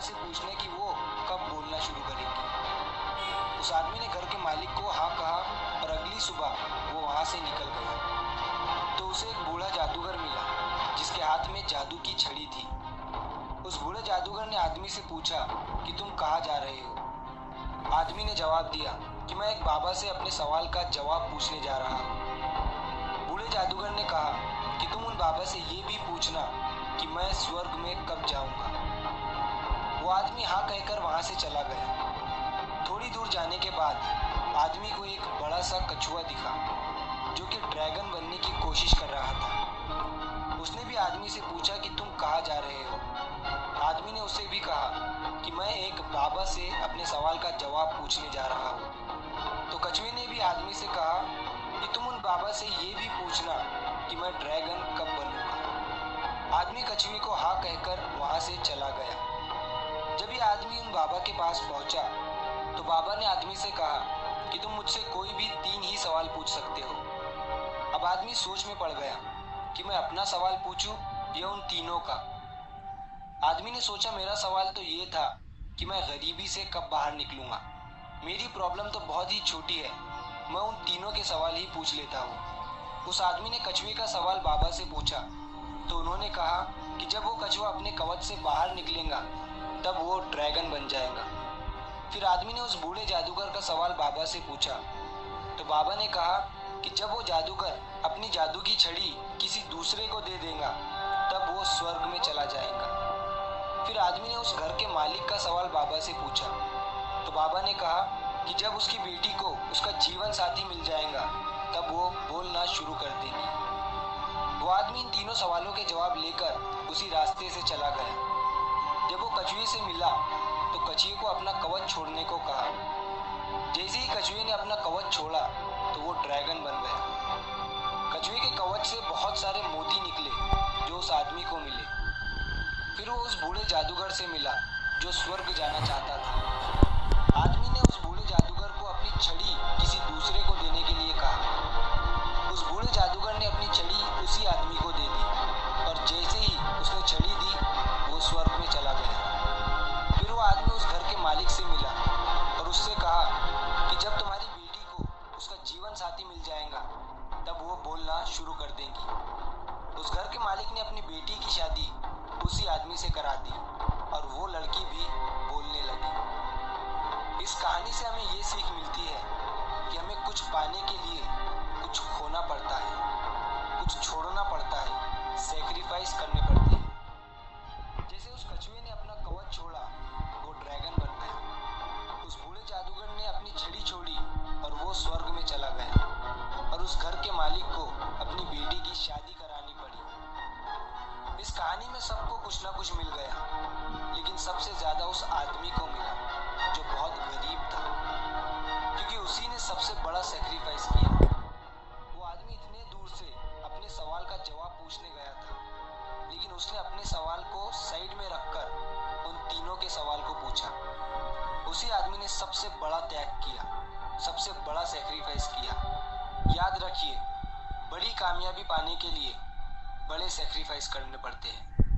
से पूछने कि वो कब बोलना शुरू करेंगी। उस आदमी ने घर के मालिक को हाँ कहा और अगली सुबह वो वहाँ से निकल गया। तो उसे एक बूढ़ा जादूगर मिला जिसके हाथ में जादू की छड़ी थी। उस बूढ़े जादूगर ने आदमी से पूछा कि तुम कहाँ जा रहे हो। आदमी ने जवाब दिया कि मैं एक बाबा से अपने सवाल का जवाब पूछने जा रहा हूँ। बूढ़े जादूगर ने कहा कि तुम उन बाबा से ये भी पूछना कि मैं स्वर्ग में कब जाऊंगा। वो आदमी हाँ कहकर वहां से चला गया। थोड़ी दूर जाने के बाद आदमी को एक बड़ा सा कछुआ दिखा जो कि ड्रैगन बनने की कोशिश कर रहा था। उसने भी आदमी से पूछा कि तुम कहाँ जा रहे हो। आदमी ने उसे भी कहा कि मैं एक बाबा से अपने सवाल का जवाब पूछने जा रहा हूँ। तो कछुए ने भी आदमी से कहा कि तुम उन बाबा से ये भी पूछना कि मैं ड्रैगन कब बनूंगा। आदमी कछुए को हाँ कहकर वहां से चला गया। जब ये आदमी उन बाबा के पास पहुंचा तो बाबा ने आदमी से कहा कि तुम मुझसे कोई भी 3 ही सवाल पूछ सकते हो। अब आदमी सोच में पड़ गया कि मैं अपना सवाल पूछूं या उन तीनों का। आदमी ने सोचा मेरा सवाल तो ये था कि मैं गरीबी से कब बाहर निकलूंगा। मेरी प्रॉब्लम तो बहुत ही छोटी है, मैं उन तीनों के सवाल ही पूछ लेता हूँ। उस आदमी ने कछुए का सवाल बाबा से पूछा तो उन्होंने कहा कि जब वो कछुआ अपने कवच से बाहर निकलेगा तब वो ड्रैगन बन जाएगा। फिर आदमी ने उस बूढ़े जादूगर का सवाल बाबा से पूछा तो बाबा ने कहा कि जब वो जादूगर अपनी जादू की छड़ी किसी दूसरे को दे देगा तब वो स्वर्ग में चला जाएगा। फिर आदमी ने उस घर के मालिक का सवाल बाबा से पूछा तो बाबा ने कहा कि जब उसकी बेटी को उसका जीवन साथी मिल जाएगा तब वो बोलना शुरू कर देगी। वो आदमी इन तीनों सवालों के जवाब लेकर उसी रास्ते से चला गया। जब वो कछुए से मिला तो कछुए को अपना कवच छोड़ने को कहा। जैसे ही कछुए ने अपना कवच छोड़ा तो वो ड्रैगन बन गया। कछुए के कवच से बहुत सारे मोती निकले जो उस आदमी को मिले। फिर वो उस बूढ़े जादूगर से मिला जो स्वर्ग जाना चाहता था। आदमी ने उस बूढ़े जादूगर को अपनी छड़ी किसी दूसरे को देने के लिए कहा। उस बूढ़े जादूगर ने अपनी छड़ी उसी आदमी को दे दी और जैसे ही उसने छड़ी दी वो स्वर्ग में चला गया। फिर वो आदमी उस घर के मालिक से मिला और उससे कहा कि जब तुम्हारी बेटी को उसका जीवन साथी मिल जाएगा तब वो बोलना शुरू कर देंगी। उस घर के मालिक ने अपनी बेटी की शादी उसी आदमी से करा दी और वो लड़की भी बोलने लगी। इस कहानी से हमें ये सीख मिलती है कि हमें कुछ पाने के लिए कुछ खोना पड़ता है, कुछ छोड़ना पड़ता है, सेक्रीफाइस करने पड़ते हैं। जैसे उस कछुए ने अपना कवच छोड़ा, वो ड्रैगन बन गया। उस बूढ़े जादूगर ने अपनी छड़ी छोड़ी और वो स्वर्ग में चला गया। और उस घर के मालिक को अपनी बेटी की शादी करानी पड़ी। इस कहानी में सबको कुछ ना कुछ मिल गया, लेकिन सबसे ज्यादा उस आदमी को मिला जो बहुत गरीब था, क्योंकि उसी ने सबसे बड़ा सेक्रीफाइस किया। वो आदमी इतने दूर से अपने सवाल का जवाब पूछने गया था, लेकिन उसने अपने सवाल को साइड में रखकर उन तीनों के सवाल को पूछा। उसी आदमी ने सबसे बड़ा त्याग किया, सबसे बड़ा सेक्रीफाइस किया। याद रखिए, बड़ी कामयाबी पाने के लिए बड़े सेक्रीफाइस करने पड़ते हैं।